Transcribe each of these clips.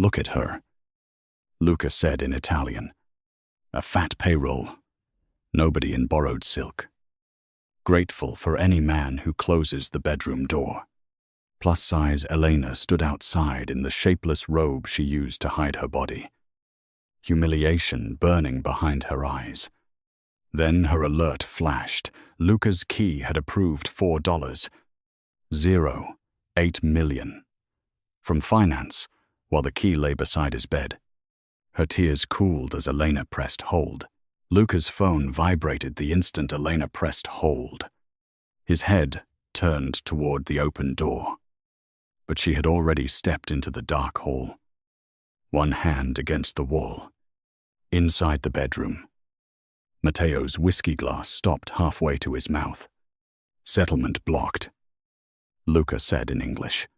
Look at her, Luca said in Italian. A fat payroll. Nobody in borrowed silk. Grateful for any man who closes the bedroom door. Plus-size Elena stood outside in the shapeless robe she used to hide her body. Humiliation burning behind her eyes. Then her alert flashed. Luca's key had approved $4. 8 million. From finance, while the key lay beside his bed. Her tears cooled as Elena pressed hold. Luca's phone vibrated the instant Elena pressed hold. His head turned toward the open door. But she had already stepped into the dark hall. One hand against the wall. Inside the bedroom. Matteo's whiskey glass stopped halfway to his mouth. Settlement blocked. Luca said in English.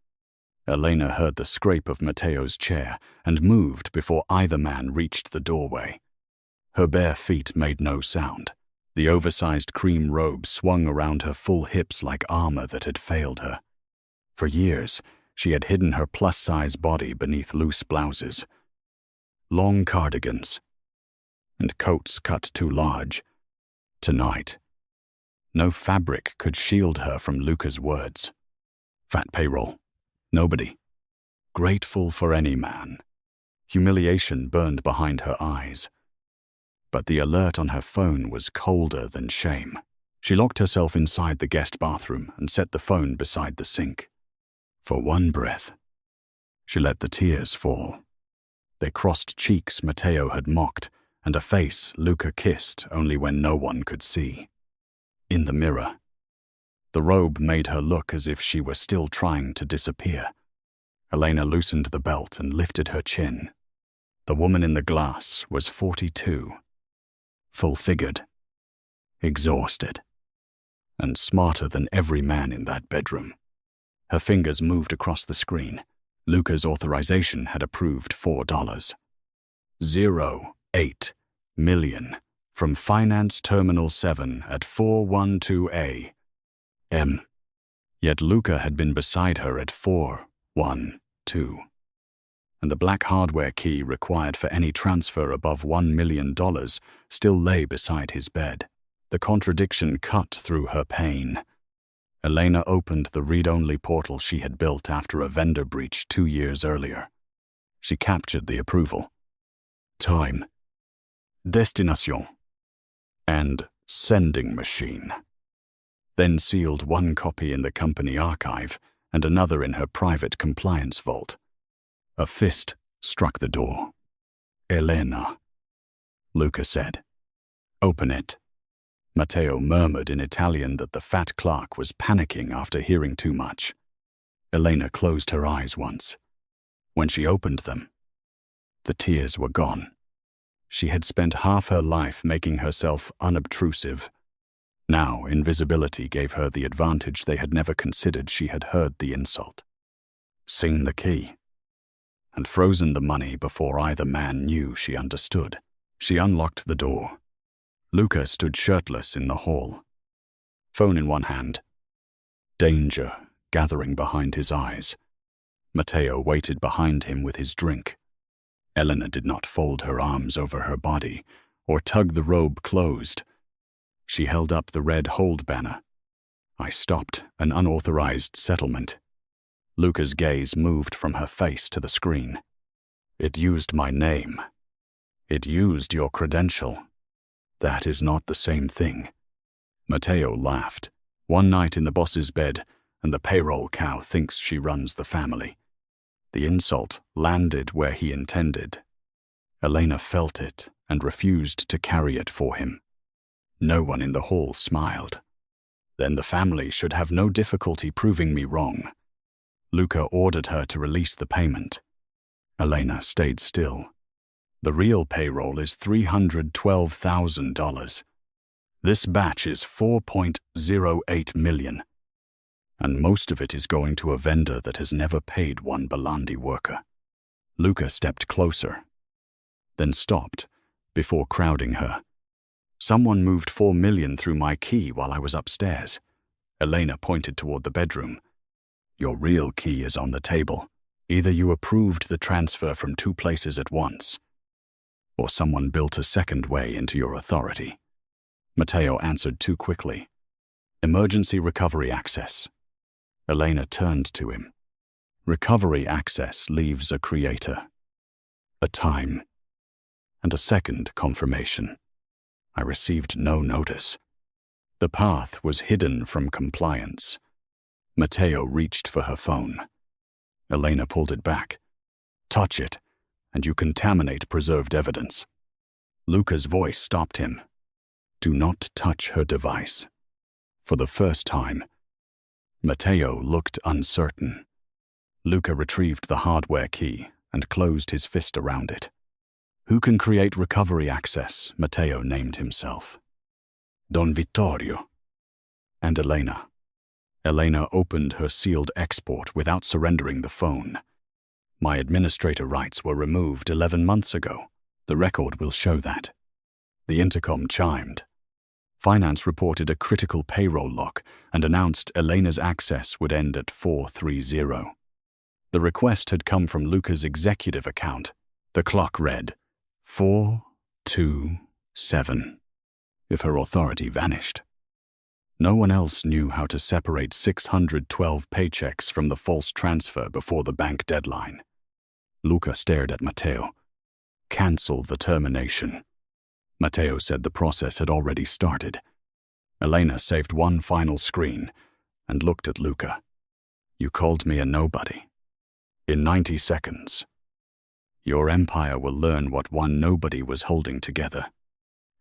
Elena heard the scrape of Matteo's chair and moved before either man reached the doorway. Her bare feet made no sound. The oversized cream robe swung around her full hips like armor that had failed her. For years, she had hidden her plus-size body beneath loose blouses. Long cardigans. And coats cut too large. Tonight, no fabric could shield her from Luca's words. Fat payroll. Nobody. Grateful for any man. Humiliation burned behind her eyes. But the alert on her phone was colder than shame. She locked herself inside the guest bathroom and set the phone beside the sink. For one breath, she let the tears fall. They crossed cheeks Matteo had mocked, and a face Luca kissed only when no one could see. In the mirror, the robe made her look as if she were still trying to disappear. Elena loosened the belt and lifted her chin. The woman in the glass was 42. Full-figured, exhausted, and smarter than every man in that bedroom. Her fingers moved across the screen. Luca's authorization had approved $4. 8 million from Finance Terminal 7 at 412 A.M. Yet Luca had been beside her at 412. And the black hardware key required for any transfer above $1 million still lay beside his bed. The contradiction cut through her pain. Elena opened the read-only portal she had built after a vendor breach 2 years earlier. She captured the approval. Time. Destination. And sending machine. Then sealed one copy in the company archive and another in her private compliance vault. A fist struck the door. Elena, Luca said. Open it. Matteo murmured in Italian that the fat clerk was panicking after hearing too much. Elena closed her eyes once. When she opened them, the tears were gone. She had spent half her life making herself unobtrusive. Now invisibility gave her the advantage they had never considered. She had heard the insult, seen the key, and frozen the money before either man knew she understood. She unlocked the door. Luca stood shirtless in the hall, phone in one hand, danger gathering behind his eyes. Matteo waited behind him with his drink. Elena did not fold her arms over her body or tug the robe closed. She held up the red hold banner. I stopped an unauthorized settlement. Luca's gaze moved from her face to the screen. It used my name. It used your credential. That is not the same thing. Matteo laughed. One night in the boss's bed, and the payroll cow thinks she runs the family. The insult landed where he intended. Elena felt it and refused to carry it for him. No one in the hall smiled. Then the family should have no difficulty proving me wrong. Luca ordered her to release the payment. Elena stayed still. The real payroll is $312,000. This batch is 4.08 million. And most of it is going to a vendor that has never paid one Bellandi worker. Luca stepped closer, then stopped before crowding her. Someone moved 4 million through my key while I was upstairs. Elena pointed toward the bedroom. Your real key is on the table. Either you approved the transfer from 2 places at once, or someone built a second way into your authority. Matteo answered too quickly. Emergency recovery access. Elena turned to him. Recovery access leaves a creator, a time, and a second confirmation. I received no notice. The path was hidden from compliance. Matteo reached for her phone. Elena pulled it back. Touch it, and you contaminate preserved evidence. Luca's voice stopped him. Do not touch her device. For the first time, Matteo looked uncertain. Luca retrieved the hardware key and closed his fist around it. Who can create recovery access? Matteo named himself. Don Vittorio. And Elena. Elena opened her sealed export without surrendering the phone. My administrator rights were removed 11 months ago. The record will show that. The intercom chimed. Finance reported a critical payroll lock and announced Elena's access would end at 430. The request had come from Luca's executive account. The clock read 427. If her authority vanished. No one else knew how to separate 612 paychecks from the false transfer before the bank deadline. Luca stared at Matteo. Cancel the termination. Matteo said the process had already started. Elena saved one final screen and looked at Luca. You called me a nobody. In 90 seconds. Your empire will learn what one nobody was holding together.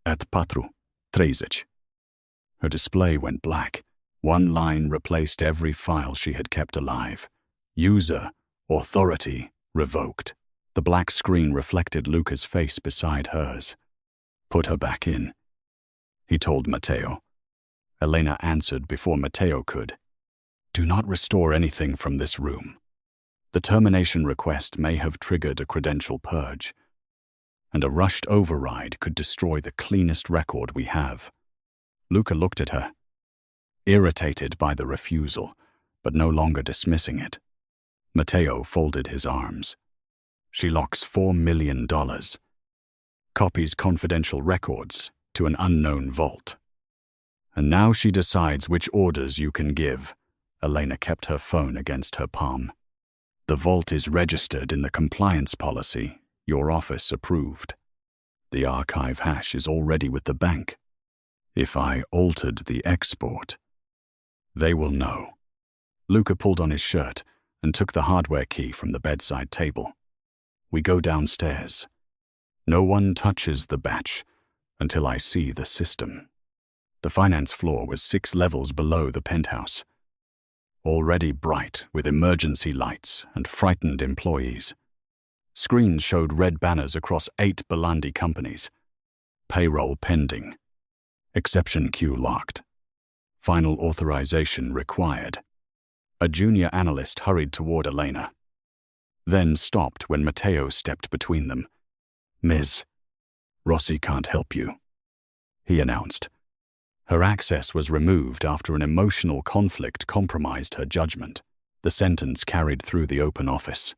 At patru, 30. Her display went black. One line replaced every file she had kept alive. User, authority, revoked. The black screen reflected Luca's face beside hers. Put her back in, he told Matteo. Elena answered before Matteo could. Do not restore anything from this room. The termination request may have triggered a credential purge, and a rushed override could destroy the cleanest record we have. Luca looked at her, irritated by the refusal, but no longer dismissing it. Matteo folded his arms. She locks $4 million. Copies confidential records to an unknown vault. And now she decides which orders you can give. Elena kept her phone against her palm. The vault is registered in the compliance policy your office approved. The archive hash is already with the bank. If I altered the export, they will know. Luca pulled on his shirt and took the hardware key from the bedside table. We go downstairs. No one touches the batch until I see the system. The finance floor was 6 levels below the penthouse, already bright with emergency lights and frightened employees. Screens showed red banners across 8 Bellandi companies. Payroll pending. Exception queue locked. Final authorization required. A junior analyst hurried toward Elena, then stopped when Matteo stepped between them. Ms. Rossi can't help you, he announced. Her access was removed after an emotional conflict compromised her judgment. The sentence carried through the open office.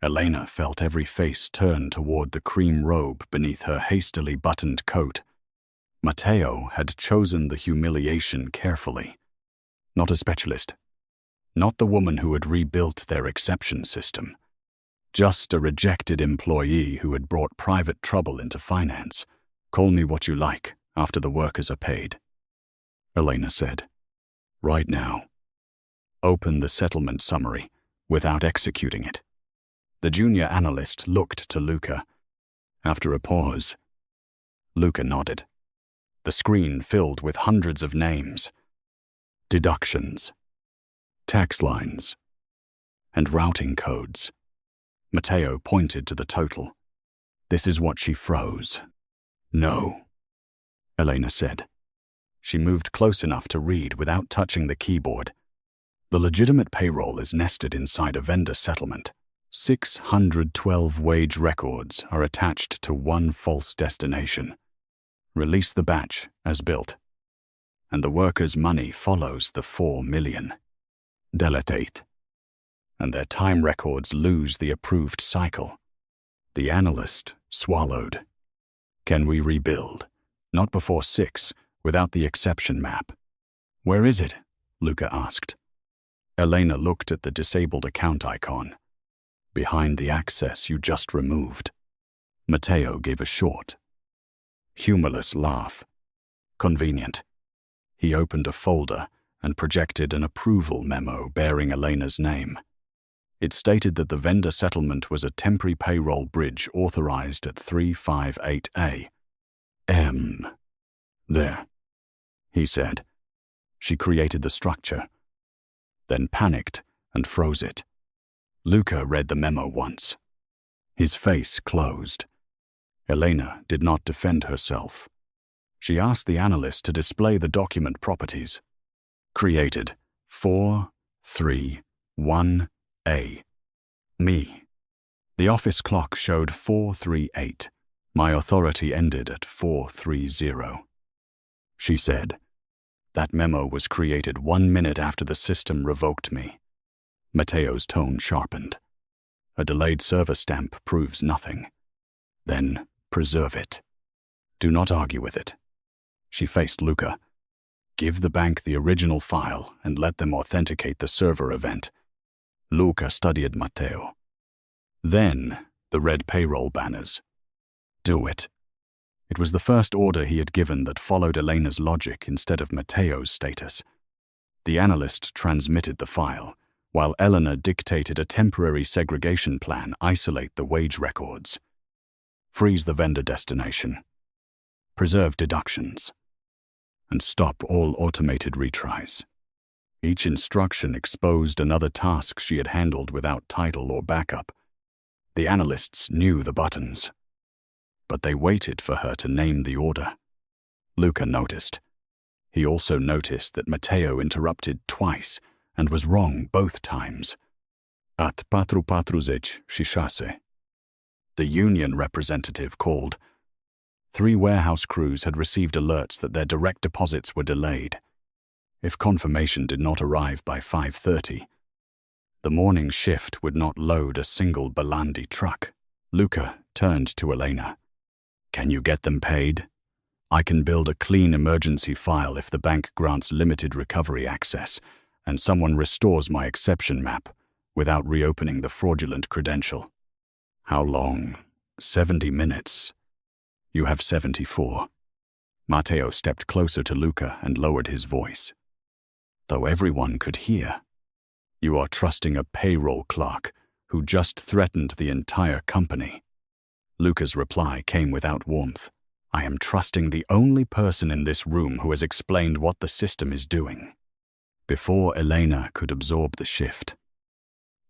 Elena felt every face turn toward the cream robe beneath her hastily buttoned coat. Matteo had chosen the humiliation carefully. Not a specialist. Not the woman who had rebuilt their exception system. Just a rejected employee who had brought private trouble into finance. Call me what you like after the workers are paid, Elena said. Right now. Open the settlement summary without executing it. The junior analyst looked to Luca. After a pause, Luca nodded. The screen filled with hundreds of names, deductions, tax lines, and routing codes. Matteo pointed to the total. This is what she froze. No, Elena said. She moved close enough to read without touching the keyboard. The legitimate payroll is nested inside a vendor settlement. 612 wage records are attached to one false destination. Release the batch as built, and the workers' money follows the $4 million. Deletate. and their time records lose the approved cycle. The analyst swallowed. Can we rebuild? Not before 6, without the exception map. Where is it? Luca asked. Elena looked at the disabled account icon. Behind the access you just removed. Matteo gave a short, humorless laugh. Convenient. He opened a folder and projected an approval memo bearing Elena's name. It stated that the vendor settlement was a temporary payroll bridge authorized at 358A. There, he said. She created the structure, then panicked and froze it. Luca read the memo once. His face closed. Elena did not defend herself. She asked the analyst to display the document properties. Created 431A. Me. The office clock showed 438. My authority ended at 430. She said, that memo was created 1 minute after the system revoked me. Matteo's tone sharpened. A delayed server stamp proves nothing. Then preserve it. Do not argue with it. She faced Luca. Give the bank the original file and let them authenticate the server event. Luca studied Matteo. Then the red payroll banners. Do it. It was the first order he had given that followed Elena's logic instead of Matteo's status. The analyst transmitted the file, while Elena dictated a temporary segregation plan isolate the wage records. Freeze the vendor destination. Preserve deductions. And stop all automated retries. Each instruction exposed another task she had handled without title or backup. The analysts knew the buttons, but they waited for her to name the order. Luca noticed. He also noticed that Matteo interrupted twice and was wrong both times. At patru patruzec shishase. The union representative called. 3 warehouse crews had received alerts that their direct deposits were delayed. If confirmation did not arrive by 5:30, the morning shift would not load a single Bellandi truck. Luca turned to Elena. Can you get them paid? I can build a clean emergency file if the bank grants limited recovery access and someone restores my exception map without reopening the fraudulent credential. How long? 70 minutes. You have 74. Matteo stepped closer to Luca and lowered his voice. Though everyone could hear, you are trusting a payroll clerk who just threatened the entire company. Luca's reply came without warmth. I am trusting the only person in this room who has explained what the system is doing. Before Elena could absorb the shift,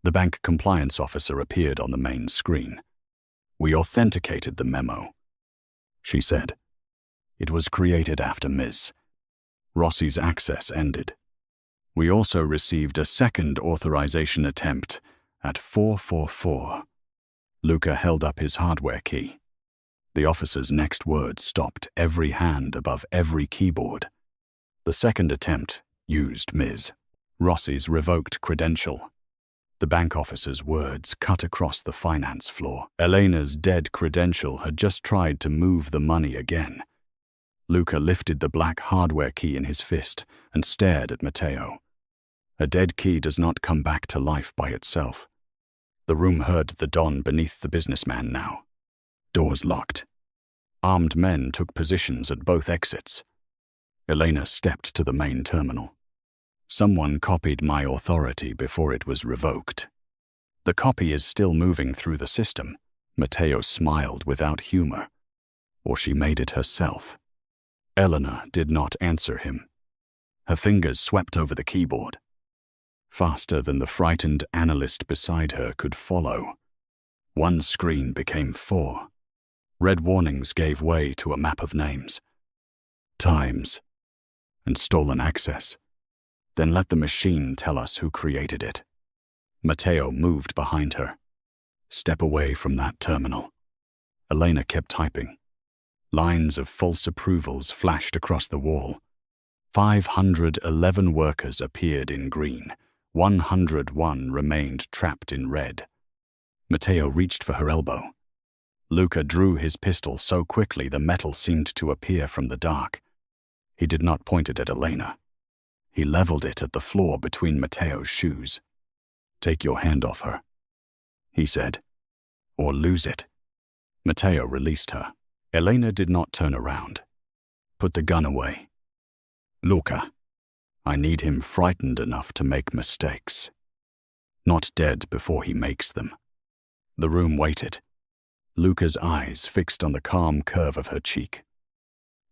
the bank compliance officer appeared on the main screen. We authenticated the memo, she said. It was created after Ms. Rossi's access ended. We also received a second authorization attempt at 444. Luca held up his hardware key. The officer's next words stopped every hand above every keyboard. The second attempt used Ms. Rossi's revoked credential. The bank officer's words cut across the finance floor. Elena's dead credential had just tried to move the money again. Luca lifted the black hardware key in his fist and stared at Matteo. A dead key does not come back to life by itself. The room heard the Don beneath the businessman now. Doors locked. Armed men took positions at both exits. Elena stepped to the main terminal. Someone copied my authority before it was revoked. The copy is still moving through the system. Matteo smiled without humor. Or she made it herself. Elena did not answer him. Her fingers swept over the keyboard. Faster than the frightened analyst beside her could follow. One screen became 4. Red warnings gave way to a map of names, times, and stolen access. Then let the machine tell us who created it. Matteo moved behind her. Step away from that terminal. Elena kept typing. Lines of false approvals flashed across the wall. 511 workers appeared in green, 101 remained trapped in red. Matteo reached for her elbow. Luca drew his pistol so quickly the metal seemed to appear from the dark. He did not point it at Elena. He leveled it at the floor between Matteo's shoes. "Take your hand off her," he said, "or lose it." Matteo released her. Elena did not turn around. "Put the gun away." "Luca, I need him frightened enough to make mistakes. Not dead before he makes them." The room waited, Luca's eyes fixed on the calm curve of her cheek.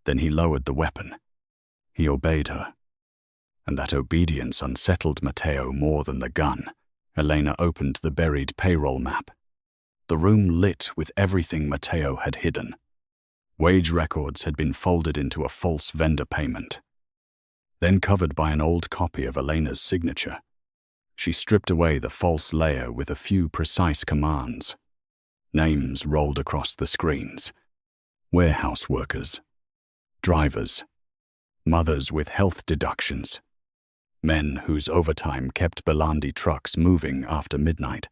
Then he lowered the weapon. He obeyed her, and that obedience unsettled Matteo more than the gun. Elena opened the buried payroll map. The room lit with everything Matteo had hidden. Wage records had been folded into a false vendor payment, then covered by an old copy of Elena's signature. She stripped away the false layer with a few precise commands. Names rolled across the screens. Warehouse workers, drivers, mothers with health deductions, men whose overtime kept Bellandi trucks moving after midnight.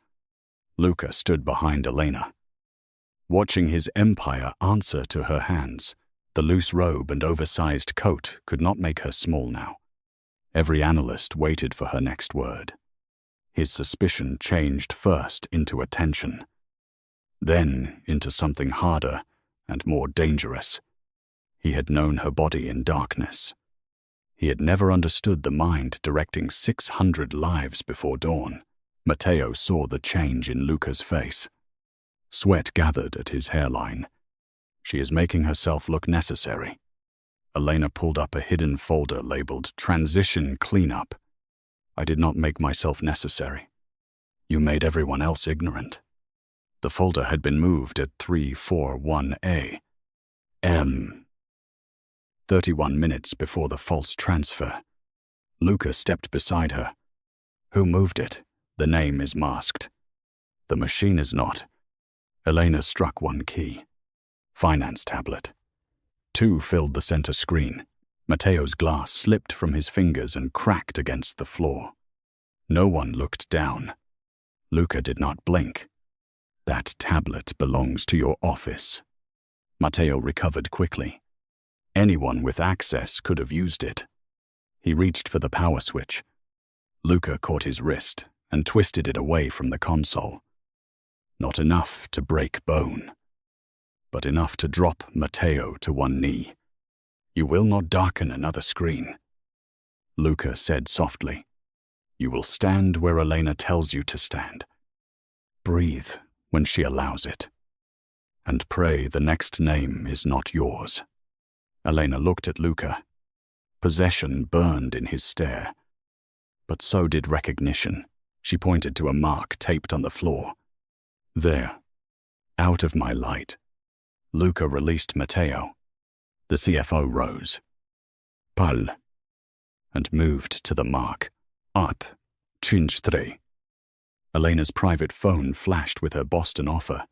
Luca stood behind Elena, watching his empire answer to her hands. The loose robe and oversized coat could not make her small now. Every analyst waited for her next word. His suspicion changed first into attention, then into something harder and more dangerous. He had known her body in darkness. He had never understood the mind directing 600 lives before dawn. Matteo saw the change in Luca's face. Sweat gathered at his hairline. She is making herself look necessary. Elena pulled up a hidden folder labeled Transition Cleanup. "I did not make myself necessary. You made everyone else ignorant." The folder had been moved at 341 a.m. 31 minutes before the false transfer. Luca stepped beside her. "Who moved it? The name is masked." "The machine is not." Elena struck one key. Finance tablet. 2 filled the center screen. Matteo's glass slipped from his fingers and cracked against the floor. No one looked down. Luca did not blink. "That tablet belongs to your office." Matteo recovered quickly. Anyone with access could have used it. He reached for the power switch. Luca caught his wrist and twisted it away from the console. Not enough to break bone, but enough to drop Matteo to one knee. "You will not darken another screen," Luca said softly. "You will stand where Elena tells you to stand. Breathe when she allows it. And pray the next name is not yours." Elena looked at Luca. Possession burned in his stare, but so did recognition. She pointed to a mark taped on the floor. "There. Out of my light." Luca released Matteo. The CFO rose. "Pal," and moved to the mark. "At 53. Elena's private phone flashed with her Boston offer.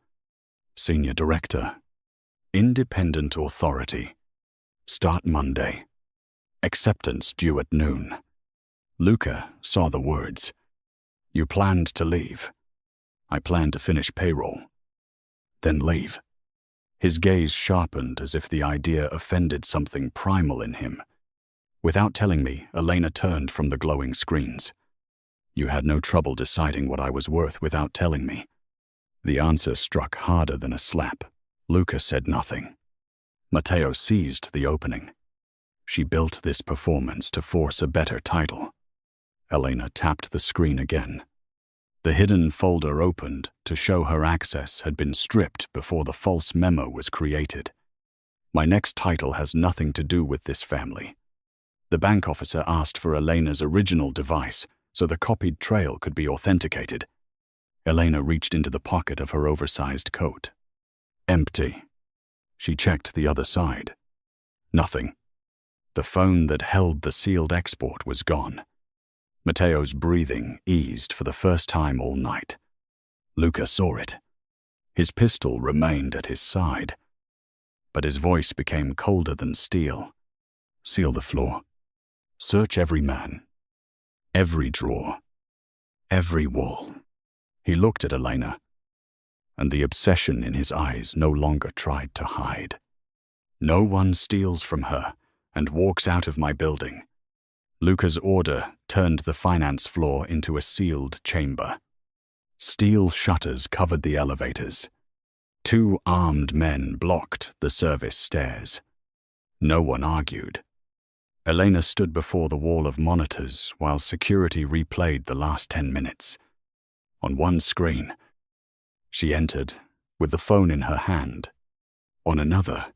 "Senior Director. Independent Authority. Start Monday. Acceptance due at noon." Luca saw the words. "You planned to leave." "I planned to finish payroll. Then leave." His gaze sharpened as if the idea offended something primal in him. "Without telling me," Elena turned from the glowing screens. "You had no trouble deciding what I was worth without telling me." The answer struck harder than a slap. Luca said nothing. Matteo seized the opening. She built this performance to force a better title. Elena tapped the screen again. The hidden folder opened to show her access had been stripped before the false memo was created. "My next title has nothing to do with this family." The bank officer asked for Elena's original device so the copied trail could be authenticated. Elena reached into the pocket of her oversized coat. Empty. She checked the other side. Nothing. The phone that held the sealed export was gone. Matteo's breathing eased for the first time all night. Luca saw it. His pistol remained at his side, but his voice became colder than steel. "Seal the floor. Search every man, every drawer, Every wall. He looked at Elena, and the obsession in his eyes no longer tried to hide. No one steals from her and walks out of my building. Luca's order turned the finance floor into a sealed chamber. Steel shutters covered the elevators. 2 armed men blocked the service stairs. No one argued. Elena stood before the wall of monitors while security replayed the last 10 minutes. On one screen, she entered with the phone in her hand. On another,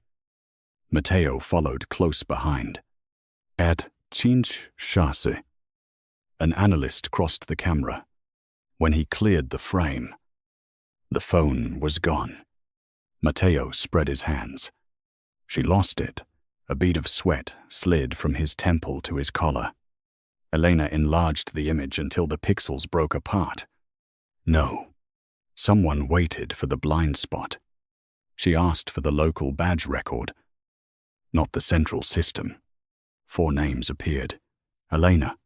Matteo followed close behind. At Cinque Chasse, an analyst crossed the camera. When he cleared the frame, the phone was gone. Matteo spread his hands. She lost it. A bead of sweat slid from his temple to his collar. Elena enlarged the image until the pixels broke apart. No. Someone waited for the blind spot. She asked for the local badge record, not the central system. 4 names appeared: Elena,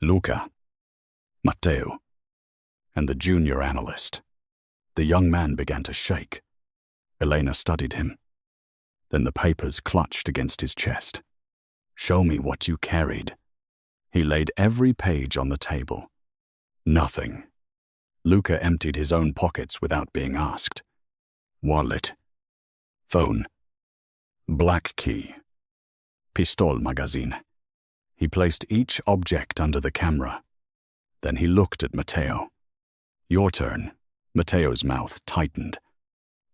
Luca, Matteo, and the junior analyst. The young man began to shake. Elena studied him. Then the papers clutched against his chest. "Show me what you carried." He laid every page on the table. Nothing. Luca emptied his own pockets without being asked. Wallet. Phone. Black key. Pistol magazine. He placed each object under the camera. Then he looked at Matteo. "Your turn." Matteo's mouth tightened.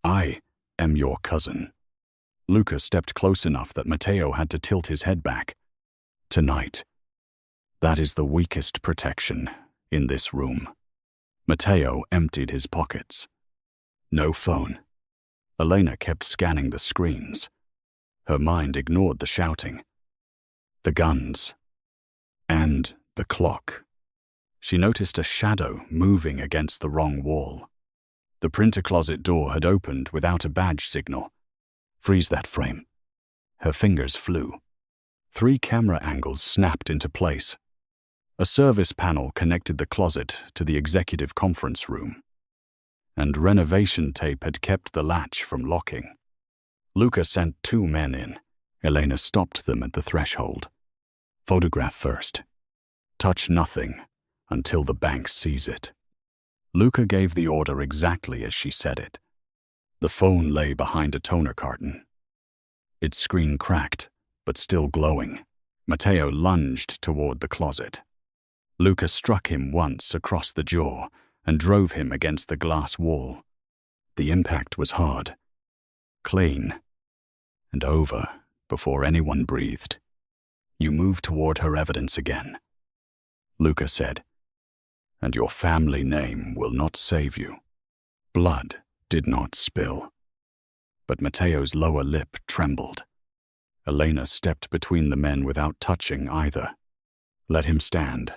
"I am your cousin." Luca stepped close enough that Matteo had to tilt his head back. "Tonight. That is the weakest protection in this room." Matteo emptied his pockets. No phone. Elena kept scanning the screens. Her mind ignored the shouting, the guns, and the clock. She noticed a shadow moving against the wrong wall. The printer closet door had opened without a badge signal. "Freeze that frame." Her fingers flew. 3 camera angles snapped into place. A service panel connected the closet to the executive conference room, and renovation tape had kept the latch from locking. Luca sent 2 men in. Elena stopped them at the threshold. "Photograph first. Touch nothing until the bank sees it." Luca gave the order exactly as she said it. The phone lay behind a toner carton. Its screen cracked, but still glowing. Matteo lunged toward the closet. Luca struck him once across the jaw and drove him against the glass wall. The impact was hard, clean, and over before anyone breathed. "You move toward her evidence again," Luca said, "and your family name will not save you." Blood did not spill, but Matteo's lower lip trembled. Elena stepped between the men without touching either. "Let him stand.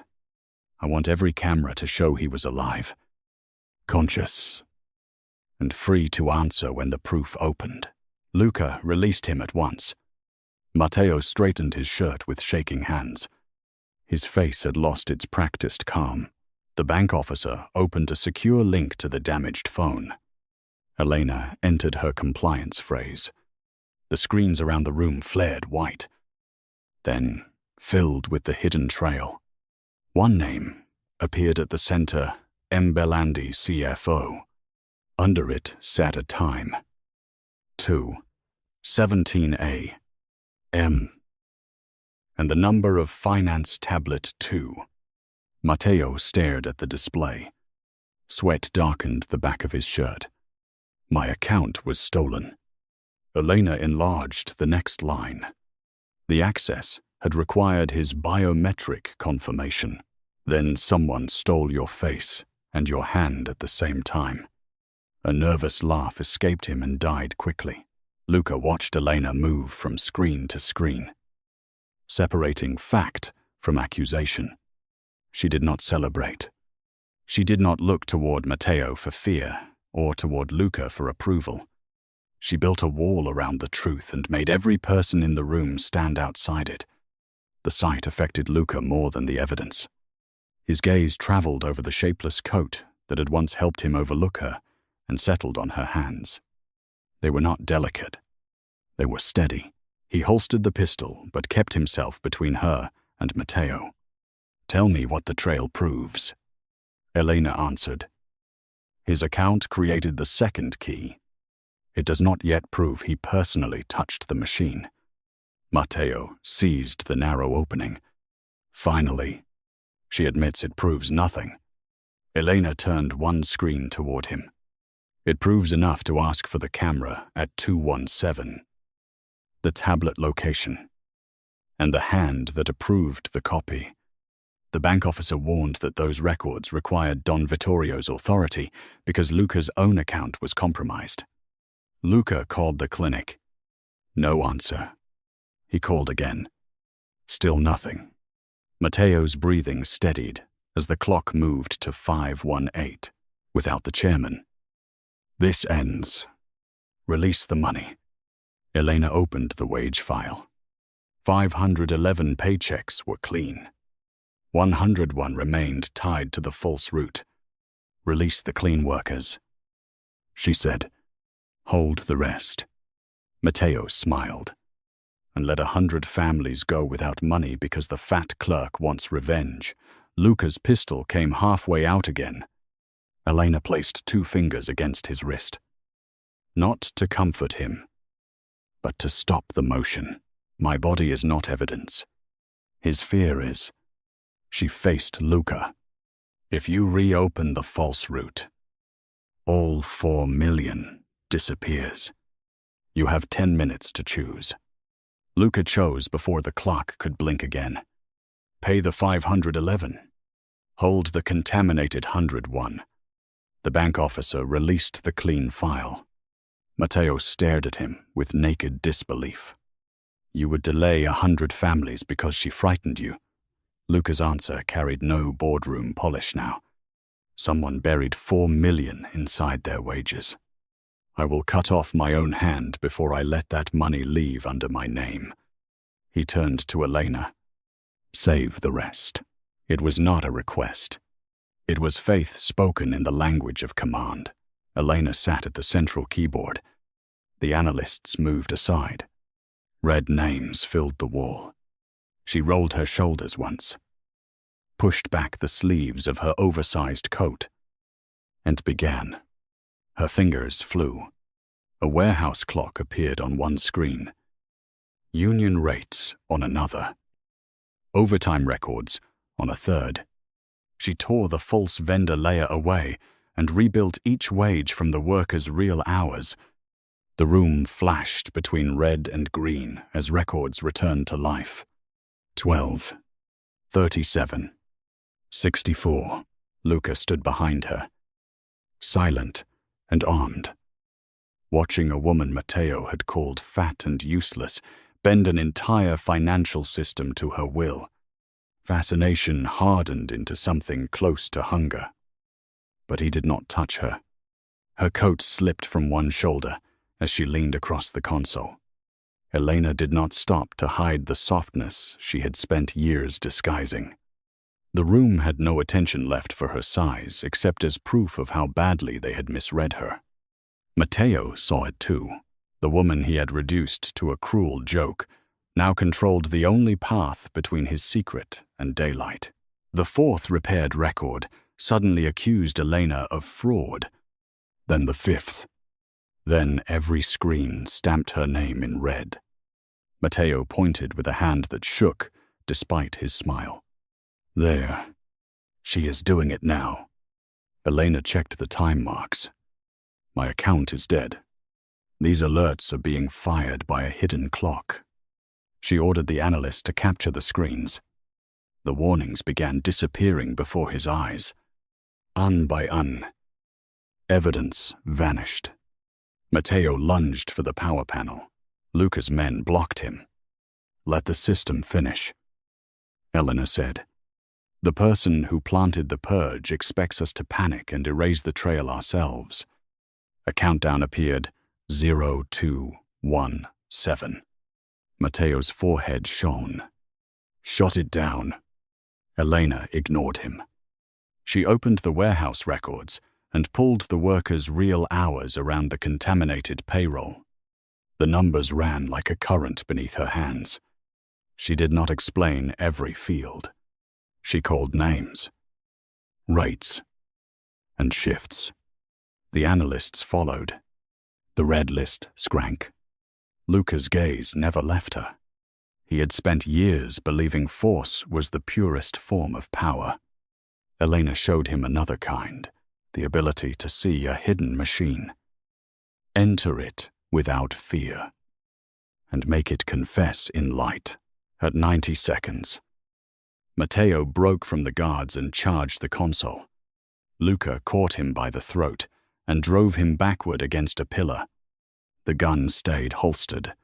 I want every camera to show he was alive, conscious, and free to answer when the proof opened." Luca released him at once. Matteo straightened his shirt with shaking hands. His face had lost its practiced calm. The bank officer opened a secure link to the damaged phone. Elena entered her compliance phrase. The screens around the room flared white, then filled with the hidden trail. One name appeared at the center: Bellandi, CFO. Under it sat a time: 2:17 a.m. and the number of finance tablet 2. Matteo stared at the display. Sweat darkened the back of his shirt. My account was stolen. Elena enlarged the next line. The access had required his biometric confirmation. Then someone stole your face and your hand at the same time. A nervous laugh escaped him and died quickly. Luca watched Elena move from screen to screen, separating fact from accusation. She did not celebrate. She did not look toward Matteo for fear or toward Luca for approval. She built a wall around the truth and made every person in the room stand outside it. The sight affected Luca more than the evidence. His gaze traveled over the shapeless coat that had once helped him overlook her and settled on her hands. They were not delicate. They were steady. He holstered the pistol but kept himself between her and Matteo. "Tell me what the trail proves." Elena answered. "His account created the second key. It does not yet prove he personally touched the machine." Matteo seized the narrow opening. "Finally." "She admits it proves nothing." Elena turned one screen toward him. "It proves enough to ask for the camera at 217. The tablet location. And the hand that approved the copy. The bank officer warned that those records required Don Vittorio's authority because Luca's own account was compromised. Luca called the clinic. No answer. He called again. Still nothing. Matteo's breathing steadied as the clock moved to 5:18, without the chairman. "This ends. Release the money." Elena opened the wage file. 511 paychecks were clean. 101 remained tied to the false route. "Release the clean workers," she said. "Hold the rest." Matteo smiled. "And let 100 families go without money because the fat clerk wants revenge." Luca's pistol came halfway out again. Elena placed 2 fingers against his wrist. Not to comfort him, but to stop the motion. "My body is not evidence. His fear is." She faced Luca. "If you reopen the false route, all 4 million disappears. You have 10 minutes to choose." Luca chose before the clock could blink again. "Pay the 511. Hold the contaminated 101. The bank officer released the clean file. Matteo stared at him with naked disbelief. "You would delay 100 families because she frightened you." Luca's answer carried no boardroom polish now. Someone buried 4 million inside their wages. "I will cut off my own hand before I let that money leave under my name." He turned to Elena. "Save the rest." It was not a request. It was faith spoken in the language of command. Elena sat at the central keyboard. The analysts moved aside. Red names filled the wall. She rolled her shoulders once, pushed back the sleeves of her oversized coat, and began. Her fingers flew. A warehouse clock appeared on one screen. Union rates on another. Overtime records on a third. She tore the false vendor layer away and rebuilt each wage from the workers' real hours. The room flashed between red and green as records returned to life. 12, 37, 64. Luca stood behind her, silent and armed, watching a woman Matteo had called fat and useless bend an entire financial system to her will. Fascination hardened into something close to hunger. But he did not touch her. Her coat slipped from one shoulder as she leaned across the console. Elena did not stop to hide the softness she had spent years disguising. The room had no attention left for her size except as proof of how badly they had misread her. Matteo saw it too. The woman he had reduced to a cruel joke now controlled the only path between his secret and daylight. The 4th repaired record suddenly accused Elena of fraud. Then the 5th. Then every screen stamped her name in red. Matteo pointed with a hand that shook despite his smile. "There. She is doing it now." Elena checked the time marks. "My account is dead. These alerts are being fired by a hidden clock." She ordered the analyst to capture the screens. The warnings began disappearing before his eyes. Un by un. Evidence vanished. Matteo lunged for the power panel. Luca's men blocked him. "Let the system finish," Elena said. "The person who planted the purge expects us to panic and erase the trail ourselves." A countdown appeared. 0217. Matteo's forehead shone. "Shut it down." Elena ignored him. She opened the warehouse records and pulled the workers' real hours around the contaminated payroll. The numbers ran like a current beneath her hands. She did not explain every field. She called names, rates, and shifts. The analysts followed. The red list shrank. Luca's gaze never left her. He had spent years believing force was the purest form of power. Elena showed him another kind, the ability to see a hidden machine. Enter it without fear, and make it confess in light. At 90 seconds, Matteo broke from the guards and charged the console. Luca caught him by the throat and drove him backward against a pillar. The gun stayed holstered,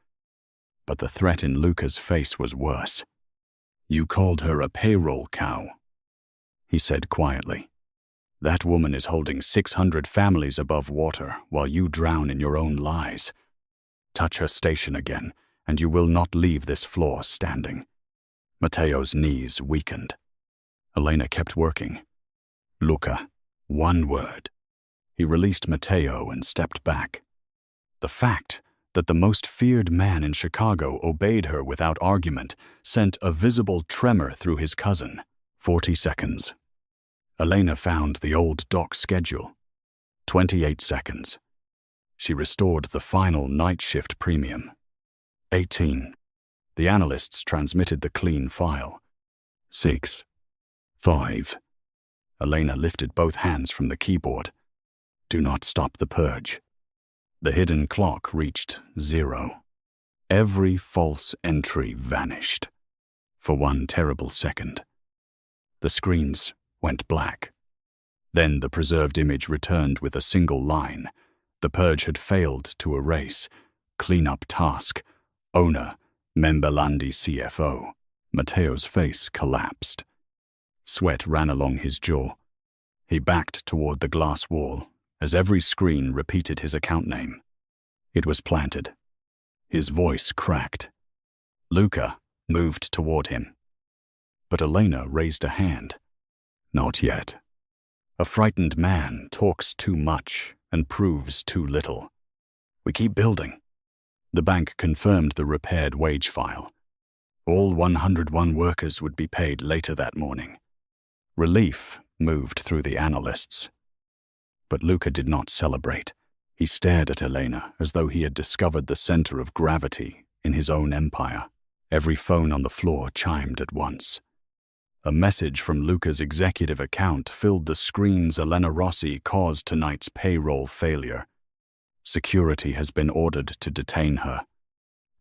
but the threat in Luca's face was worse. "You called her a payroll cow," he said quietly. "That woman is holding 600 families above water while you drown in your own lies. Touch her station again, and you will not leave this floor standing." Matteo's knees weakened. Elena kept working. "Luca, one word." He released Matteo and stepped back. The fact that the most feared man in Chicago obeyed her without argument sent a visible tremor through his cousin. 40 seconds. Elena found the old dock schedule. 28 seconds. She restored the final night shift premium. 18. The analysts transmitted the clean file. 6. 5. Elena lifted both hands from the keyboard. "Do not stop the purge." The hidden clock reached 0. Every false entry vanished. For one terrible second. The screens went black. Then the preserved image returned with a single line. The purge had failed to erase. Cleanup task. Owner, Bellandi CFO. Matteo's face collapsed. Sweat ran along his jaw. He backed toward the glass wall as every screen repeated his account name. It was planted. His voice cracked. Luca moved toward him. But Elena raised a hand. "Not yet. A frightened man talks too much and proves too little. We keep building." The bank confirmed the repaired wage file. All 101 workers would be paid later that morning. Relief moved through the analysts. But Luca did not celebrate. He stared at Elena as though he had discovered the center of gravity in his own empire. Every phone on the floor chimed at once. A message from Luca's executive account filled the screens. "Elena Rossi caused tonight's payroll failure. Security has been ordered to detain her."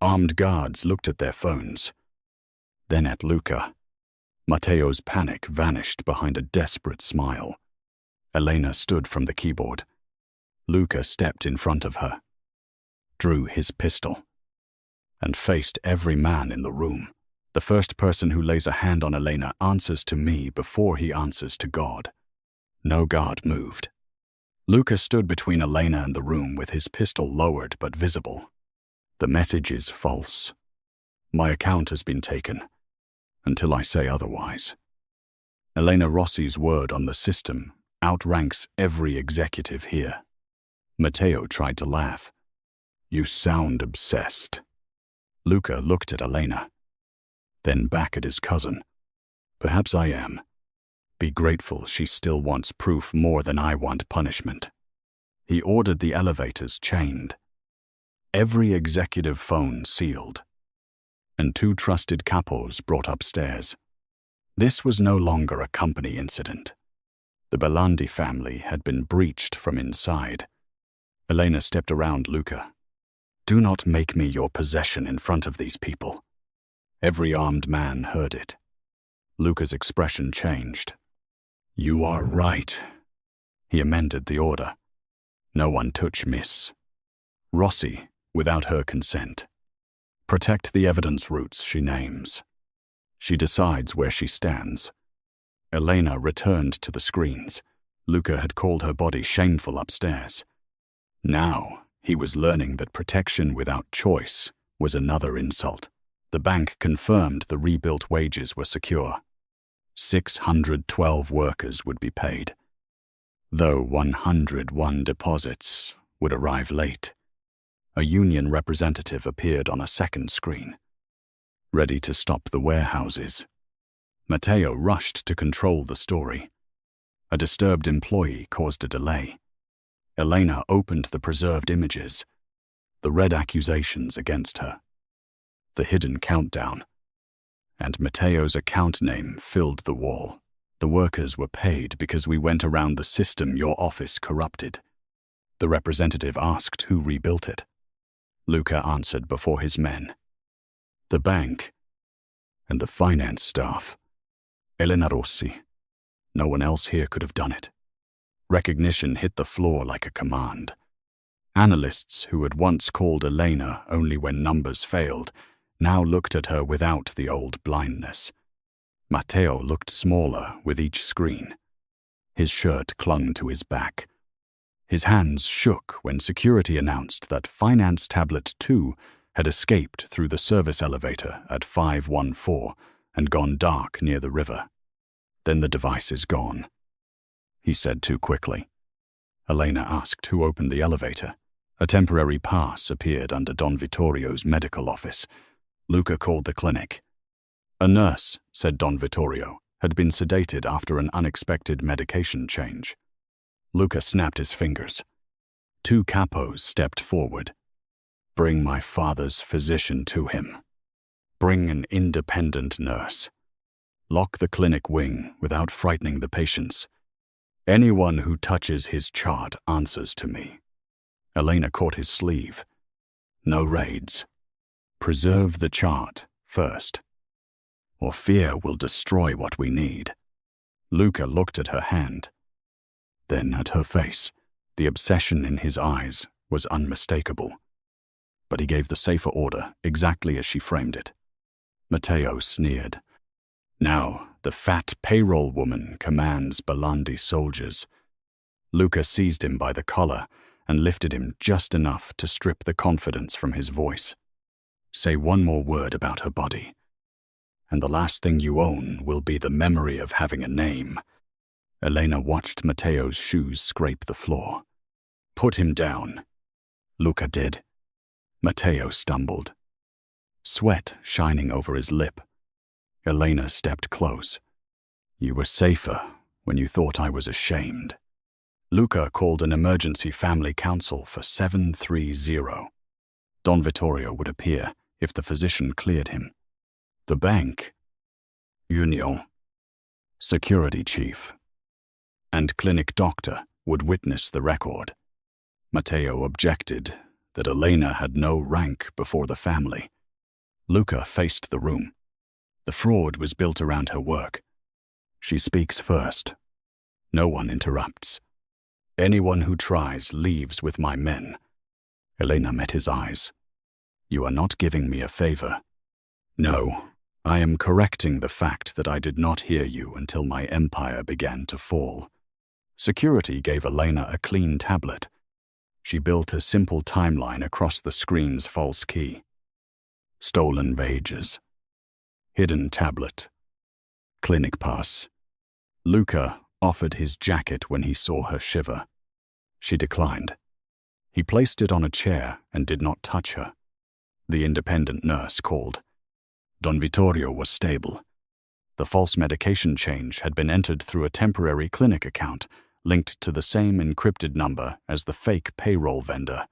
Armed guards looked at their phones. Then at Luca. Matteo's panic vanished behind a desperate smile. Elena stood from the keyboard. Luca stepped in front of her, drew his pistol, and faced every man in the room. "The first person who lays a hand on Elena answers to me before he answers to God." No guard moved. Luca stood between Elena and the room with his pistol lowered but visible. "The message is false. My account has been taken, until I say otherwise." Elena Rossi's word on the system outranks every executive here. Matteo tried to laugh. "You sound obsessed." Luca looked at Elena, then back at his cousin. "Perhaps I am. Be grateful she still wants proof more than I want punishment." He ordered the elevators chained. Every executive phone sealed, and 2 trusted capos brought upstairs. This was no longer a company incident. The Bellandi family had been breached from inside. Elena stepped around Luca. "Do not make me your possession in front of these people." Every armed man heard it. Luca's expression changed. "You are right." He amended the order. "No one touch Miss Rossi without her consent. Protect the evidence routes she names. She decides where she stands." Elena returned to the screens. Luca had called her body shameful upstairs. Now he was learning that protection without choice was another insult. The bank confirmed the rebuilt wages were secure. 612 workers would be paid, though 101 deposits would arrive late. A union representative appeared on a second screen, ready to stop the warehouses. Matteo rushed to control the story. A disturbed employee caused a delay. Elena opened the preserved images, the red accusations against her, the hidden countdown, and Matteo's account name filled the wall. The workers were paid because we went around the system your office corrupted. The representative asked who rebuilt it. Luca answered before his men. The bank and the finance staff. Elena Rossi. No one else here could have done it. Recognition hit the floor like a command. Analysts who had once called Elena only when numbers failed now looked at her without the old blindness. Matteo looked smaller with each screen. His shirt clung to his back. His hands shook when security announced that Finance Tablet 2 had escaped through the service elevator at 514 and gone dark near the river. Then the device is gone, he said too quickly. Elena asked who opened the elevator. A temporary pass appeared under Don Vittorio's medical office. Luca called the clinic. A nurse, said Don Vittorio, had been sedated after an unexpected medication change. Luca snapped his fingers. 2 capos stepped forward. Bring my father's physician to him. Bring an independent nurse. Lock the clinic wing without frightening the patients. Anyone who touches his chart answers to me. Elena caught his sleeve. No raids. Preserve the chart first, or fear will destroy what we need. Luca looked at her hand, then at her face. The obsession in his eyes was unmistakable. But he gave the safer order exactly as she framed it. Matteo sneered. Now the fat payroll woman commands Bellandi's soldiers. Luca seized him by the collar and lifted him just enough to strip the confidence from his voice. Say one more word about her body, and the last thing you own will be the memory of having a name. Elena watched Matteo's shoes scrape the floor. Put him down. Luca did. Matteo stumbled, sweat shining over his lip. Elena stepped close. You were safer when you thought I was ashamed. Luca called an emergency family council for 730. Don Vittorio would appear if the physician cleared him. The bank, Union, security chief, and clinic doctor would witness the record. Matteo objected that Elena had no rank before the family. Luca faced the room. The fraud was built around her work. She speaks first. No one interrupts. Anyone who tries leaves with my men. Elena met his eyes. You are not giving me a favor. No, I am correcting the fact that I did not hear you until my empire began to fall. Security gave Elena a clean tablet. She built a simple timeline across the screen's false key. Stolen wages. Hidden tablet. Clinic pass. Luca offered his jacket when he saw her shiver. She declined. He placed it on a chair and did not touch her. The independent nurse called. Don Vittorio was stable. The false medication change had been entered through a temporary clinic account linked to the same encrypted number as the fake payroll vendor.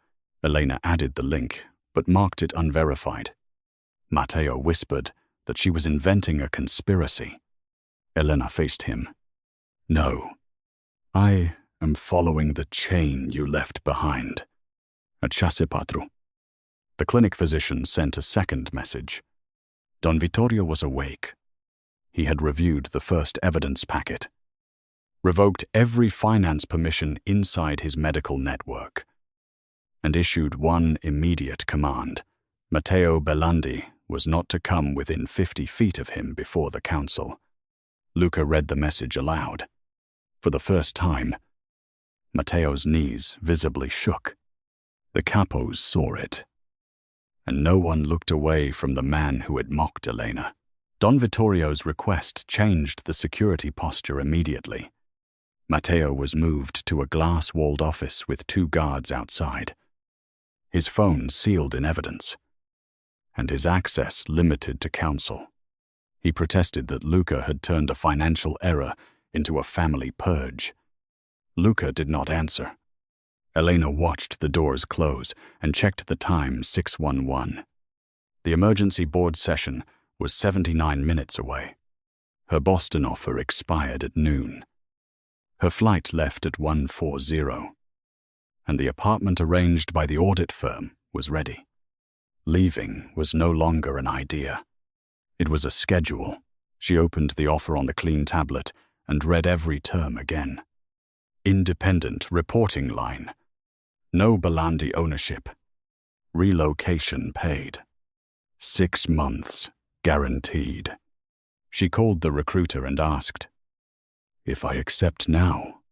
Elena added the link, but marked it unverified. Matteo whispered that she was inventing a conspiracy. Elena faced him. No, I am following the chain you left behind. At Chassepatru. The clinic physician sent a second message. Don Vittorio was awake. He had reviewed the first evidence packet, revoked every finance permission inside his medical network, and issued one immediate command. Matteo Bellandi was not to come within 50 feet of him before the council. Luca read the message aloud. For the first time, Matteo's knees visibly shook. The capos saw it, and no one looked away from the man who had mocked Elena. Don Vittorio's request changed the security posture immediately. Matteo was moved to a glass-walled office with 2 guards outside. His phone sealed in evidence, and his access limited to counsel. He protested that Luca had turned a financial error into a family purge. Luca did not answer. Elena watched the doors close and checked the time 6:11. The emergency board session was 79 minutes away. Her Boston offer expired at noon. Her flight left at 1:40, and the apartment arranged by the audit firm was ready. Leaving was no longer an idea. It was a schedule. She opened the offer on the clean tablet and read every term again. Independent reporting line. No Bellandi ownership. Relocation paid. 6 months guaranteed. She called the recruiter and asked, "If I accept now,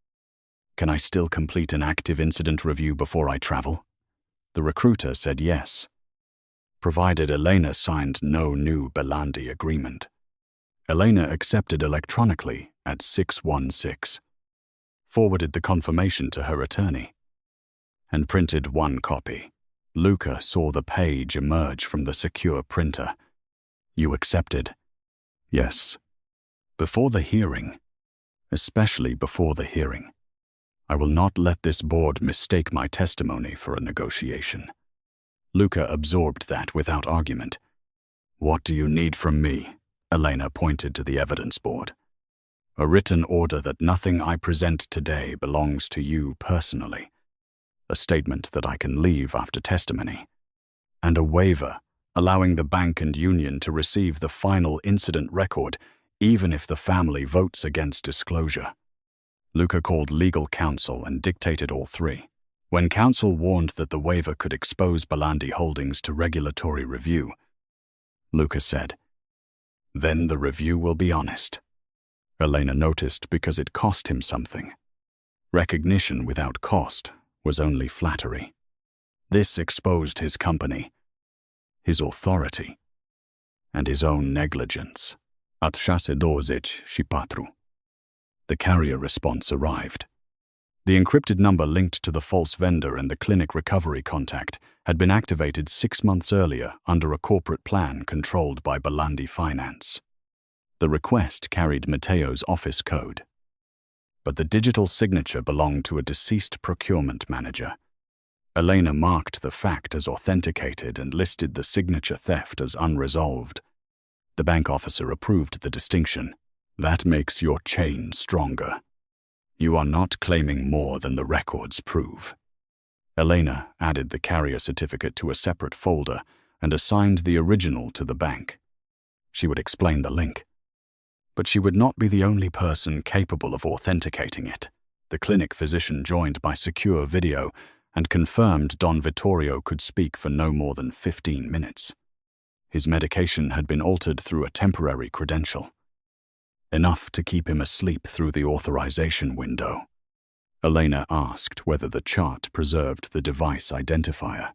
can I still complete an active incident review before I travel?" The recruiter said yes, provided Elena signed no new Bellandi agreement. Elena accepted electronically at 6:16, forwarded the confirmation to her attorney, and printed 1 copy. Luca saw the page emerge from the secure printer. "You accepted?" "Yes. Before the hearing. Especially before the hearing. I will not let this board mistake my testimony for a negotiation." Luca absorbed that without argument. "What do you need from me?" Elena pointed to the evidence board. "A written order that nothing I present today belongs to you personally. A statement that I can leave after testimony. And a waiver allowing the bank and union to receive the final incident record even if the family votes against disclosure." Luca called legal counsel and dictated all 3. When counsel warned that the waiver could expose Bellandi Holdings to regulatory review, Luca said, "Then the review will be honest." Elena noticed because it cost him something. Recognition without cost was only flattery. This exposed his company, his authority, and his own negligence. At Shasedozich Shipatru. The carrier response arrived. The encrypted number linked to the false vendor and the clinic recovery contact had been activated 6 months earlier under a corporate plan controlled by Bellandi Finance. The request carried Matteo's office code, but the digital signature belonged to a deceased procurement manager. Elena marked the fact as authenticated and listed the signature theft as unresolved. The bank officer approved the distinction. "That makes your chain stronger. You are not claiming more than the records prove." Elena added the carrier certificate to a separate folder and assigned the original to the bank. She would explain the link. But she would not be the only person capable of authenticating it. The clinic physician joined by secure video and confirmed Don Vittorio could speak for no more than 15 minutes. His medication had been altered through a temporary credential, enough to keep him asleep through the authorization window. Elena asked whether the chart preserved the device identifier.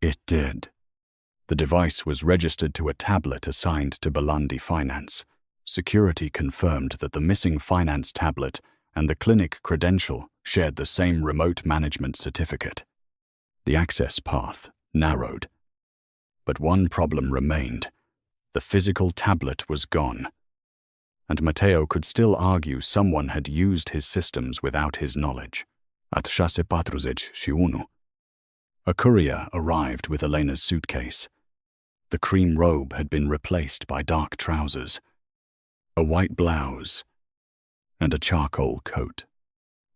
It did. The device was registered to a tablet assigned to Bellandi Finance. Security confirmed that the missing finance tablet and the clinic credential shared the same remote management certificate. The access path narrowed. But one problem remained. The physical tablet was gone, and Matteo could still argue someone had used his systems without his knowledge. At Shasepatruzec Shiunu, a courier arrived with Elena's suitcase. The cream robe had been replaced by dark trousers, a white blouse, and a charcoal coat.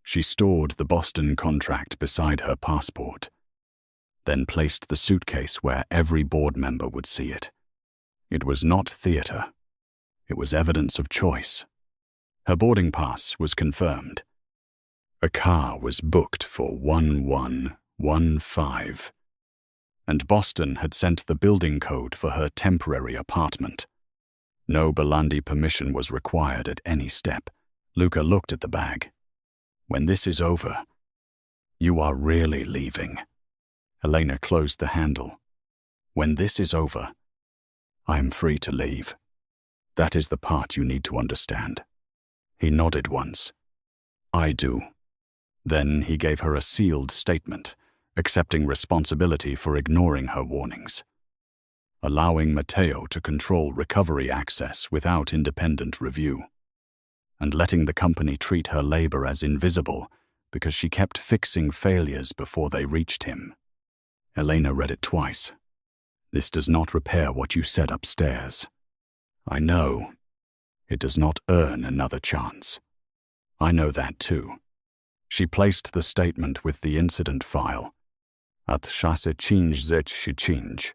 She stored the Boston contract beside her passport, then placed the suitcase where every board member would see it. It was not theater. It was evidence of choice. Her boarding pass was confirmed. A car was booked for 1115, and Boston had sent the building code for her temporary apartment. No Bellandi permission was required at any step. Luca looked at the bag. "When this is over, you are really leaving." Elena closed the handle. "When this is over, I am free to leave." That is the part you need to understand. He nodded once. I do. Then he gave her a sealed statement, accepting responsibility for ignoring her warnings, allowing Matteo to control recovery access without independent review, and letting the company treat her labor as invisible because she kept fixing failures before they reached him. Elena read it twice. This does not repair what you said upstairs. I know. It does not earn another chance. I know that too. She placed the statement with the incident file. At shase cinci cinci.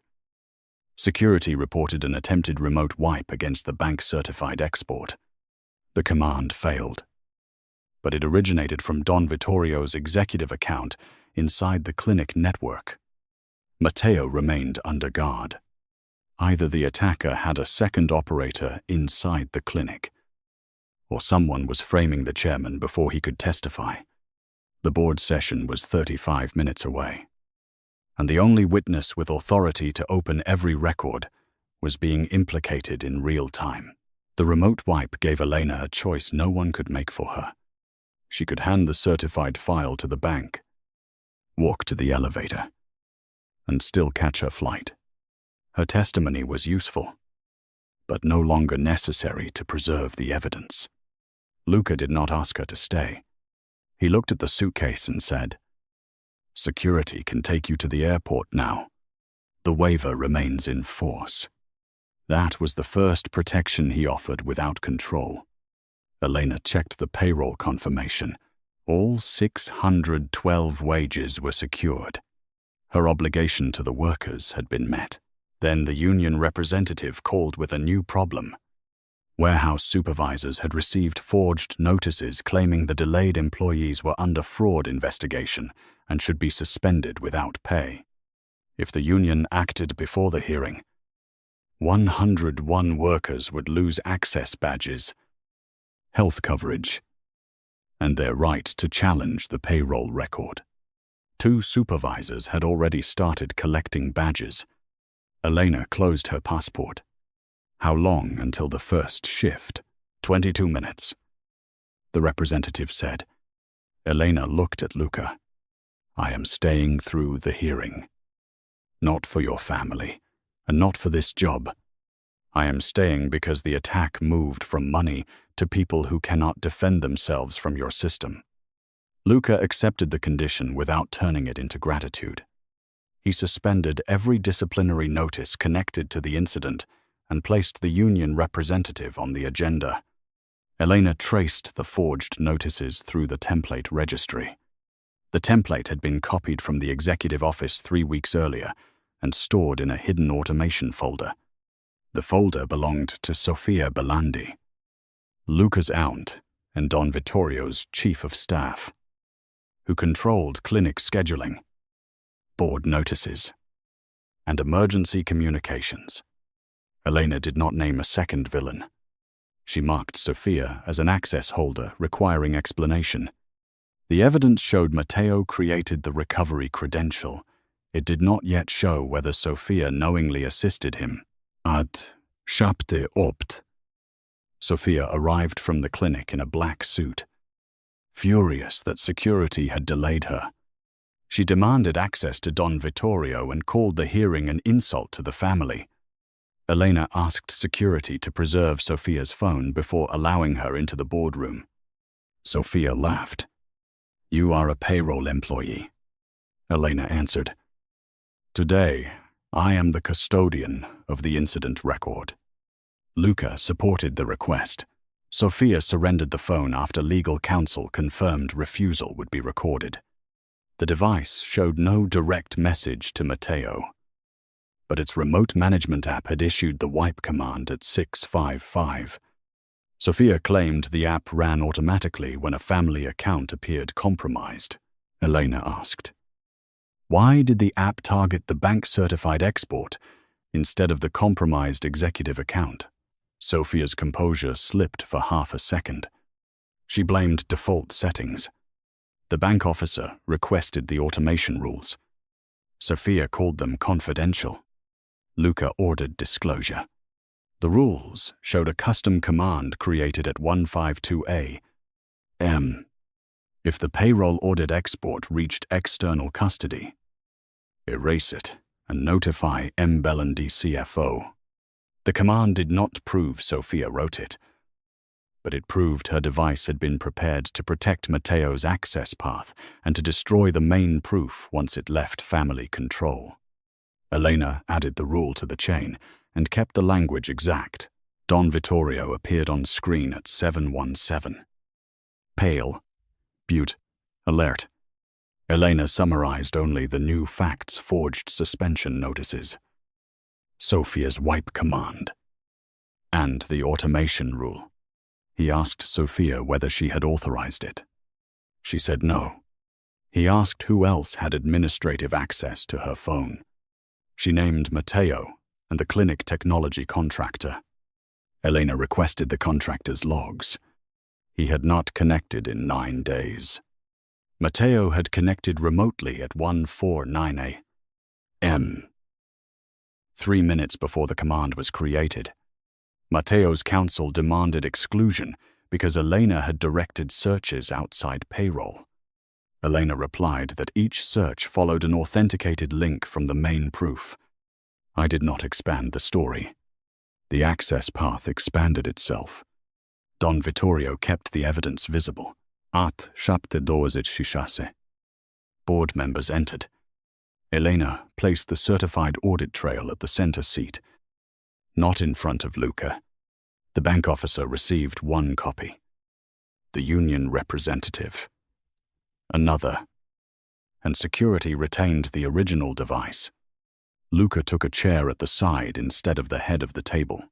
Security reported an attempted remote wipe against the bank-certified export. The command failed. But it originated from Don Vittorio's executive account inside the clinic network. Matteo remained under guard. Either the attacker had a second operator inside the clinic, or someone was framing the chairman before he could testify. The board session was 35 minutes away, and the only witness with authority to open every record was being implicated in real time. The remote wipe gave Elena a choice no one could make for her. She could hand the certified file to the bank, walk to the elevator, and still catch her flight. Her testimony was useful, but no longer necessary to preserve the evidence. Luca did not ask her to stay. He looked at the suitcase and said, "Security can take you to the airport now. The waiver remains in force." That was the first protection he offered without control. Elena checked the payroll confirmation. All 612 wages were secured. Her obligation to the workers had been met. Then the union representative called with a new problem. Warehouse supervisors had received forged notices claiming the delayed employees were under fraud investigation and should be suspended without pay. If the union acted before the hearing, 101 workers would lose access badges, health coverage, and their right to challenge the payroll record. 2 supervisors had already started collecting badges. Elena closed her passport. How long until the first shift? 22 minutes. The representative said. Elena looked at Luca. I am staying through the hearing. Not for your family, and not for this job. I am staying because the attack moved from money to people who cannot defend themselves from your system. Luca accepted the condition without turning it into gratitude. He suspended every disciplinary notice connected to the incident and placed the union representative on the agenda. Elena traced the forged notices through the template registry. The template had been copied from the executive office 3 weeks earlier and stored in a hidden automation folder. The folder belonged to Sofia Bellandi, Luca's aunt and Don Vittorio's chief of staff, who controlled clinic scheduling, board notices, and emergency communications. Elena did not name a second villain. She marked Sofia as an access holder requiring explanation. The evidence showed Matteo created the recovery credential. It did not yet show whether Sofia knowingly assisted him. At Shapte Opt. Sofia arrived from the clinic in a black suit, furious that security had delayed her. She demanded access to Don Vittorio and called the hearing an insult to the family. Elena asked security to preserve Sofia's phone before allowing her into the boardroom. Sofia laughed. You are a payroll employee, Elena answered. Today, I am the custodian of the incident record. Luca supported the request. Sofia surrendered the phone after legal counsel confirmed refusal would be recorded. The device showed no direct message to Matteo, but its remote management app had issued the wipe command at 655. Sofia claimed the app ran automatically when a family account appeared compromised. Elena asked, why did the app target the bank-certified export instead of the compromised executive account? Sofia's composure slipped for half a second. She blamed default settings. The bank officer requested the automation rules. Sofia called them confidential. Luca ordered disclosure. The rules showed a custom command created at 152A. M. If the payroll ordered export reached external custody, erase it and notify M. Bellandi CFO. The command did not prove Sophia wrote it, but it proved her device had been prepared to protect Matteo's access path and to destroy the main proof once it left family control. Elena added the rule to the chain and kept the language exact. Don Vittorio appeared on screen at 717. Pale. Butte. Alert. Elena summarized only the new facts forged suspension notices. Sophia's wipe command. And the automation rule. He asked Sophia whether she had authorized it. She said no. He asked who else had administrative access to her phone. She named Matteo and the clinic technology contractor. Elena requested the contractor's logs. He had not connected in 9 days. Matteo had connected remotely at 149 a.m. 3 minutes before the command was created. Matteo's counsel demanded exclusion because Elena had directed searches outside payroll. Elena replied that each search followed an authenticated link from the main proof. I did not expand the story. The access path expanded itself. Don Vittorio kept the evidence visible. At 7:26. Board members entered. Elena placed the certified audit trail at the center seat, not in front of Luca. The bank officer received 1 copy. The union representative, another, and security retained the original device. Luca took a chair at the side instead of the head of the table.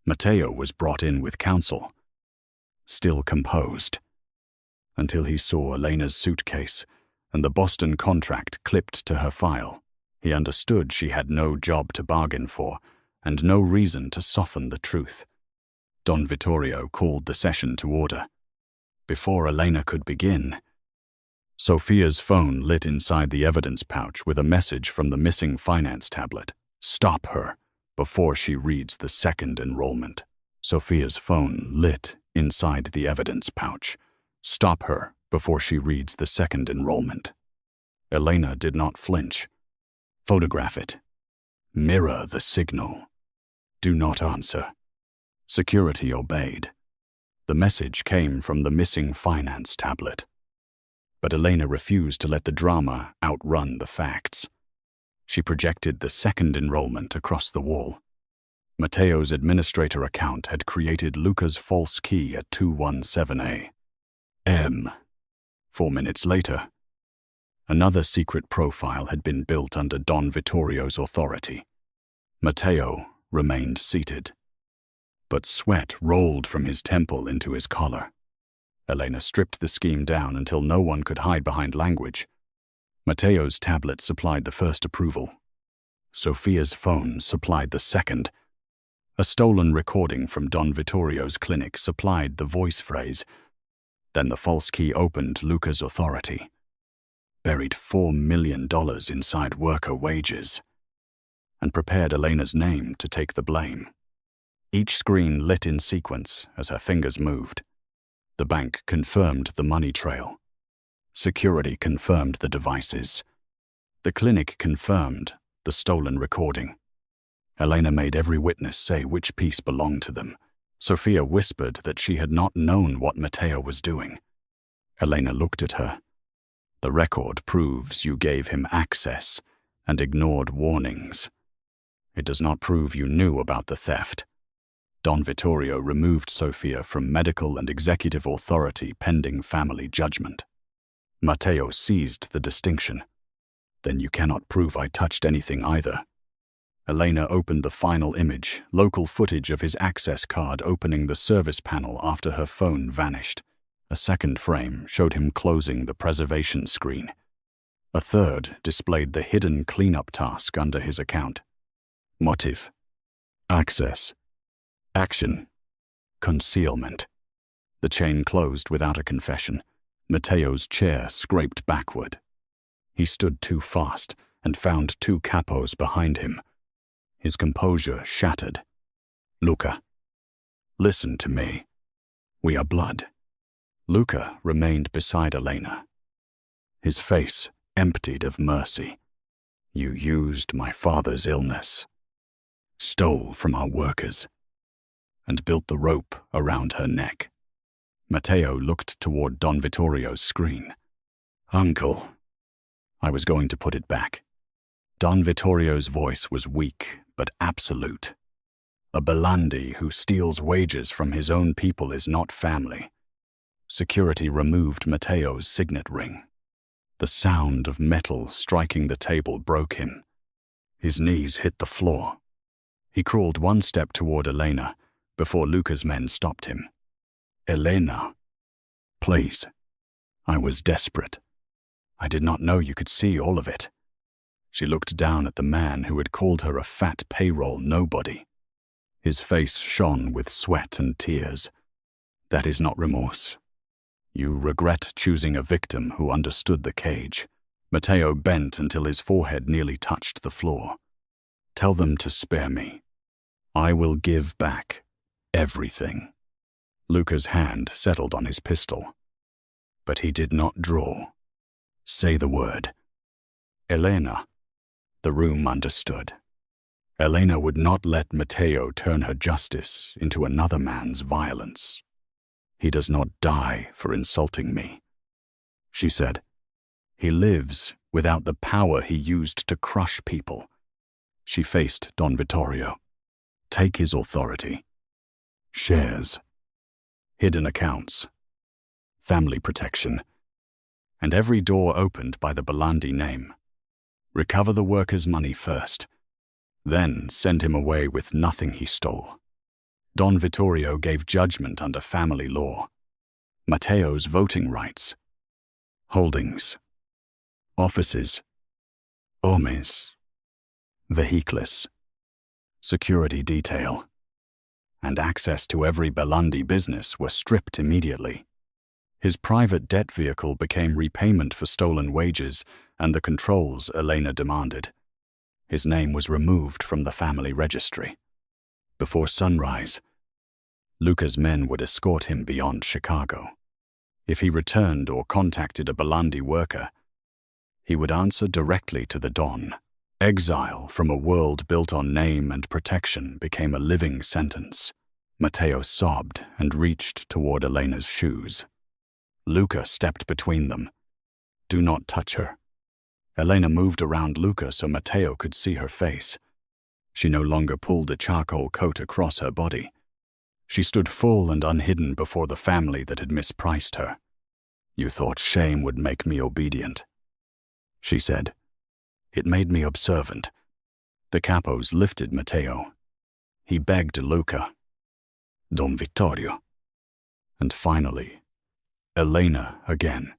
Matteo was brought in with counsel, still composed, until he saw Elena's suitcase and the Boston contract clipped to her file. He understood she had no job to bargain for and no reason to soften the truth. Don Vittorio called the session to order. Before Elena could begin, Sophia's phone lit inside the evidence pouch with a message from the missing finance tablet. Stop her before she reads the second enrollment. Sophia's phone lit inside the evidence pouch. Stop her before she reads the second enrollment. Elena did not flinch. Photograph it. Mirror the signal. Do not answer. Security obeyed. The message came from the missing finance tablet. But Elena refused to let the drama outrun the facts. She projected the second enrollment across the wall. Matteo's administrator account had created Luca's false key at 217 a.m. 4 minutes later, another secret profile had been built under Don Vittorio's authority. Matteo remained seated, but sweat rolled from his temple into his collar. Elena stripped the scheme down until no one could hide behind language. Matteo's tablet supplied the first approval. Sophia's phone supplied the second. A stolen recording from Don Vittorio's clinic supplied the voice phrase. Then the false key opened Luca's authority, buried $4 million inside worker wages, and prepared Elena's name to take the blame. Each screen lit in sequence as her fingers moved. The bank confirmed the money trail. Security confirmed the devices. The clinic confirmed the stolen recording. Elena made every witness say which piece belonged to them. Sophia whispered that she had not known what Matteo was doing. Elena looked at her. The record proves you gave him access and ignored warnings. It does not prove you knew about the theft. Don Vittorio removed Sophia from medical and executive authority pending family judgment. Matteo seized the distinction. Then you cannot prove I touched anything either. Elena opened the final image, local footage of his access card opening the service panel after her phone vanished. A second frame showed him closing the preservation screen. A third displayed the hidden cleanup task under his account. Motive. Access. Action. Concealment. The chain closed without a confession. Matteo's chair scraped backward. He stood too fast and found two capos behind him. His composure shattered. Luca, listen to me. We are blood. Luca remained beside Elena, his face emptied of mercy. You used my father's illness, stole from our workers, and built the rope around her neck. Matteo looked toward Don Vittorio's screen. Uncle. I was going to put it back. Don Vittorio's voice was weak but absolute. A Bellandi who steals wages from his own people is not family. Security removed Matteo's signet ring. The sound of metal striking the table broke him. His knees hit the floor. He crawled one step toward Elena before Luca's men stopped him. Elena, please. I was desperate. I did not know you could see all of it. She looked down at the man who had called her a fat payroll nobody. His face shone with sweat and tears. That is not remorse. You regret choosing a victim who understood the cage. Matteo bent until his forehead nearly touched the floor. Tell them to spare me. I will give back everything. Luca's hand settled on his pistol, but he did not draw. Say the word. Elena. The room understood. Elena would not let Matteo turn her justice into another man's violence. He does not die for insulting me, she said. He lives without the power he used to crush people. She faced Don Vittorio. Take his authority. Shares. Hidden accounts. Family protection. And every door opened by the Bellandi name. Recover the workers' money first. Then send him away with nothing he stole. Don Vittorio gave judgment under family law. Matteo's voting rights. Holdings. Offices. Homes. Vehicles. Security detail. And access to every Bellandi business were stripped immediately. His private debt vehicle became repayment for stolen wages and the controls Elena demanded. His name was removed from the family registry. Before sunrise, Luca's men would escort him beyond Chicago. If he returned or contacted a Bellandi worker, he would answer directly to the Don. Exile from a world built on name and protection became a living sentence. Matteo sobbed and reached toward Elena's shoes. Luca stepped between them. Do not touch her. Elena moved around Luca so Matteo could see her face. She no longer pulled a charcoal coat across her body. She stood full and unhidden before the family that had mispriced her. You thought shame would make me obedient, she said. It made me observant. The capos lifted Matteo. He begged Luca. Don Vittorio. And finally, Elena again.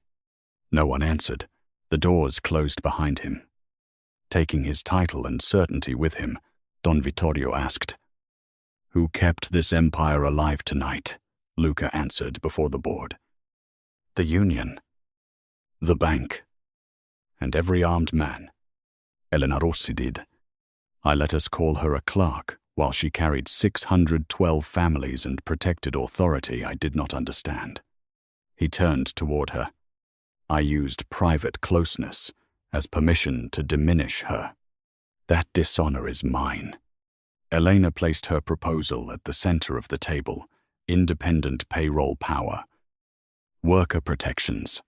No one answered. The doors closed behind him. Taking his title and certainty with him, Don Vittorio asked, Who kept this empire alive tonight? Luca answered before the board. The Union. The bank. And every armed man. Elena Rossi did. I let us call her a clerk while she carried 612 families and protected authority I did not understand. He turned toward her. I used private closeness as permission to diminish her. That dishonor is mine. Elena placed her proposal at the center of the table. Independent payroll power. Worker protections.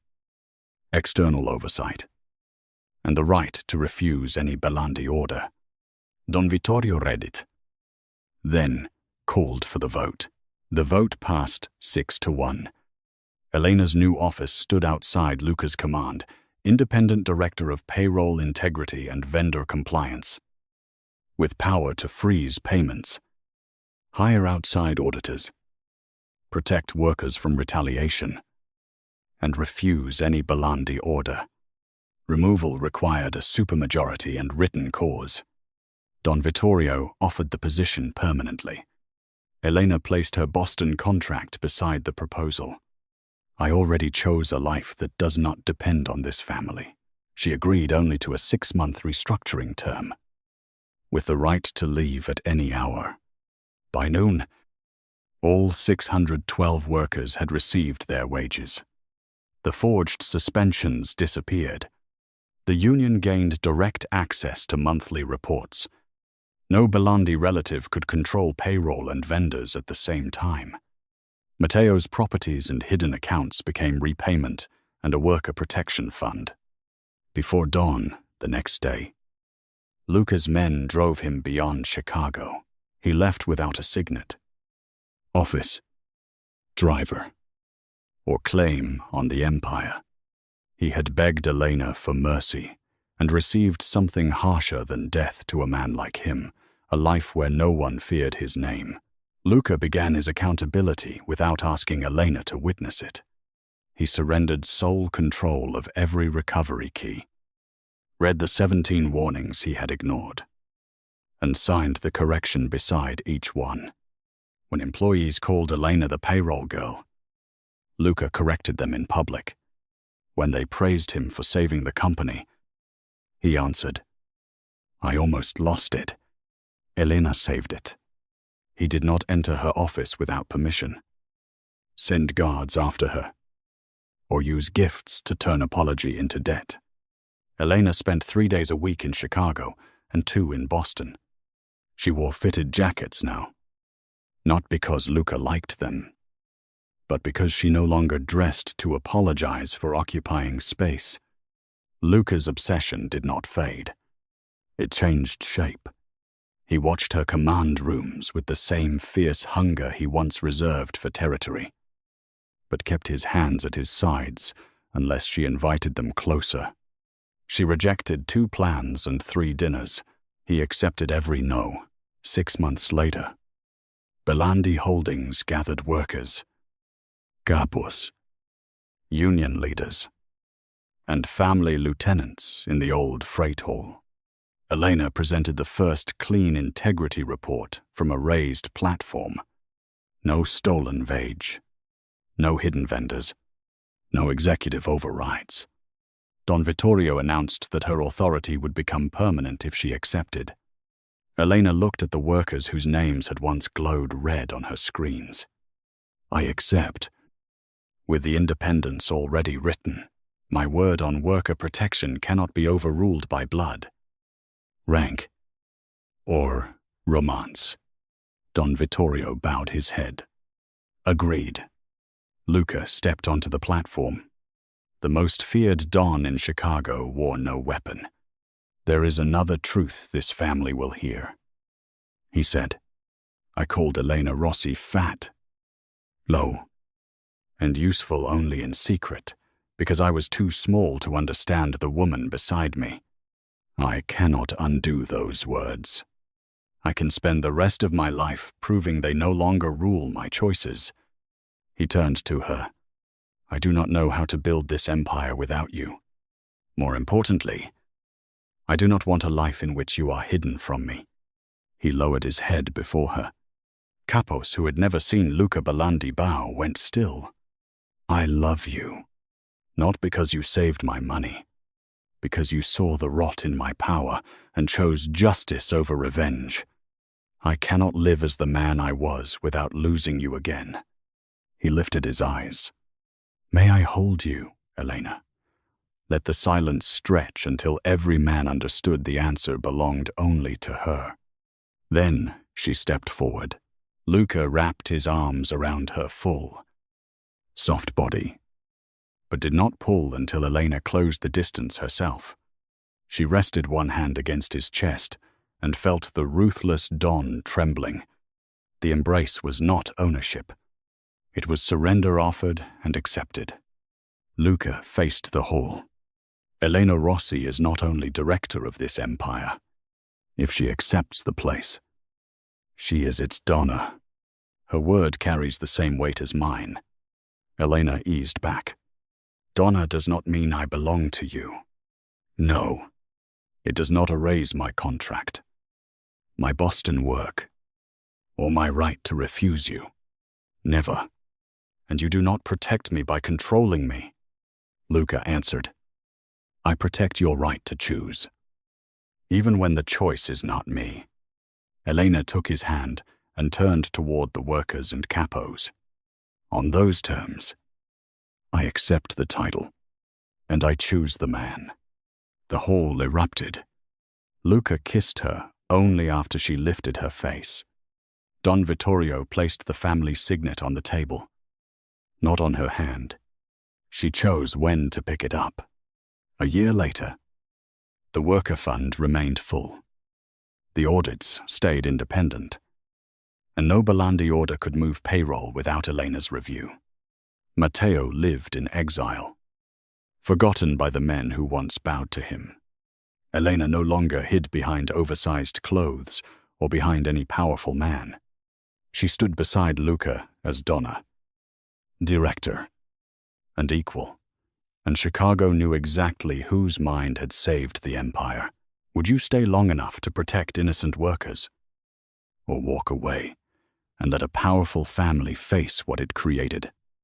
External oversight. And the right to refuse any Bellandi order. Don Vittorio read it. Then called for the vote. The vote passed 6-1. Elena's new office stood outside Luca's command, Independent Director of Payroll Integrity and Vendor Compliance. With power to freeze payments, hire outside auditors, protect workers from retaliation, and refuse any Bellandi order. Removal required a supermajority and written cause. Don Vittorio offered the position permanently. Elena placed her Boston contract beside the proposal. I already chose a life that does not depend on this family. She agreed only to a 6-month restructuring term, with the right to leave at any hour. By noon, all 612 workers had received their wages. The forged suspensions disappeared. The union gained direct access to monthly reports. No Bellandi relative could control payroll and vendors at the same time. Matteo's properties and hidden accounts became repayment and a worker protection fund. Before dawn, the next day, Luca's men drove him beyond Chicago. He left without a signet, office, driver, or claim on the empire. He had begged Elena for mercy and received something harsher than death to a man like him, a life where no one feared his name. Luca began his accountability without asking Elena to witness it. He surrendered sole control of every recovery key, read the 17 warnings he had ignored, and signed the correction beside each one. When employees called Elena the payroll girl, Luca corrected them in public. When they praised him for saving the company, he answered, "I almost lost it. Elena saved it." He did not enter her office without permission, send guards after her, or use gifts to turn apology into debt. Elena spent 3 days a week in Chicago and 2 in Boston. She wore fitted jackets now, not because Luca liked them, but because she no longer dressed to apologize for occupying space. Luca's obsession did not fade. It changed shape. He watched her command rooms with the same fierce hunger he once reserved for territory, but kept his hands at his sides unless she invited them closer. She rejected 2 plans and 3 dinners. He accepted every no. 6 months later, Bellandi Holdings gathered workers, capos, union leaders, and family lieutenants in the old freight hall. Elena presented the first clean integrity report from a raised platform. No stolen wage, no hidden vendors, no executive overrides. Don Vittorio announced that her authority would become permanent if she accepted. Elena looked at the workers whose names had once glowed red on her screens. "I accept. With the independence already written, my word on worker protection cannot be overruled by blood, rank, or romance." Don Vittorio bowed his head. "Agreed." Luca stepped onto the platform. The most feared Don in Chicago wore no weapon. "There is another truth this family will hear," he said. "I called Elena Rossi fat, low, and useful only in secret, because I was too small to understand the woman beside me. I cannot undo those words. I can spend the rest of my life proving they no longer rule my choices." He turned to her. "I do not know how to build this empire without you. More importantly, I do not want a life in which you are hidden from me." He lowered his head before her. Capos, who had never seen Luca Bellandi bow, went still. "I love you, not because you saved my money, because you saw the rot in my power and chose justice over revenge. I cannot live as the man I was without losing you again." He lifted his eyes. "May I hold you, Elena?" Let the silence stretch until every man understood the answer belonged only to her. Then she stepped forward. Luca wrapped his arms around her full, soft body, but did not pull until Elena closed the distance herself. She rested one hand against his chest and felt the ruthless Don trembling. The embrace was not ownership. It was surrender offered and accepted. Luca faced the hall. Elena Rossi is not only director of this empire. If she accepts the place, she is its donna. Her word carries the same weight as mine. Elena eased back. "Donna does not mean I belong to you. No, it does not erase my contract, my Boston work, or my right to refuse you. Never. And you do not protect me by controlling me." Luca answered, "I protect your right to choose, even when the choice is not me." Elena took his hand and turned toward the workers and capos. On those terms, I accept the title, and I choose the man. The hall erupted. Luca kissed her only after she lifted her face. Don Vittorio placed the family signet on the table, not on her hand. She chose when to pick it up. A year later, the worker fund remained full. The audits stayed independent, and no Bellandi order could move payroll without Elena's review. Matteo lived in exile, forgotten by the men who once bowed to him. Elena no longer hid behind oversized clothes or behind any powerful man. She stood beside Luca as Donna, director, and equal, and Chicago knew exactly whose mind had saved the empire. Would you stay long enough to protect innocent workers, or walk away and let a powerful family face what it created?